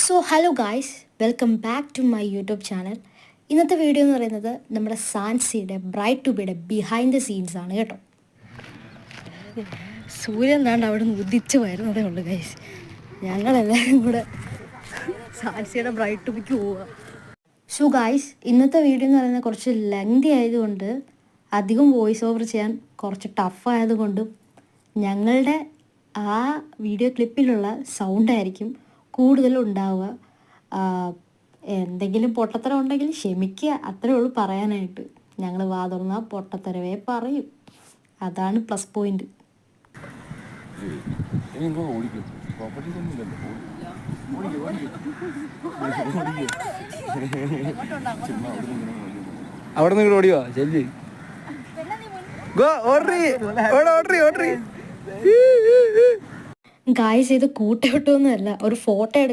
So hello guys, welcome back to my YouTube channel. ഇന്നത്തെ video എന്ന് പറയുന്നത് നമ്മുടെ സാൻസിയുടെ ബ്രൈറ്റ് ടു ബിയുടെ ബിഹൈൻഡ് ദ സീൻസ് ആണ് കേട്ടോ. സൂര്യൻ താണ്ട് അവിടെ നിന്ന് ഉദിച്ച് വരുന്നതേ ഉള്ളൂ ഗൈസ്. ഞങ്ങളെല്ലാവരും കൂടെ സാൻസിയുടെ ബ്രൈറ്റ് ടു ബിക്ക് പോവുക. സോ ഗായ്സ്, ഇന്നത്തെ വീഡിയോ എന്ന് പറയുന്നത് കുറച്ച് ലെങ്തി ആയതുകൊണ്ട് അധികം വോയിസ് ഓവർ ചെയ്യാൻ കുറച്ച് ടഫ് ആയതുകൊണ്ടും ഞങ്ങളുടെ ആ വീഡിയോ ക്ലിപ്പിലുള്ള സൗണ്ടായിരിക്കും കൂടുതലും ഉണ്ടാവുക. എന്തെങ്കിലും പൊട്ടത്തരം ഉണ്ടെങ്കിൽ ക്ഷമിക്കുക, അത്രേ ഉള്ളൂ പറയാനായിട്ട്. ഞങ്ങൾ വാ തുറന്നാൽ പൊട്ടത്തരവേ പറയും, അതാണ് പ്ലസ് പോയിന്റ്. അവിടെ നിന്ന് ഓടിയോ ചെല്ലി ഗായ്സ്, ഇത് കൂട്ടയോട്ടൊന്നുമല്ല, ഒരു ഫോട്ടോ എടുക്കാൻ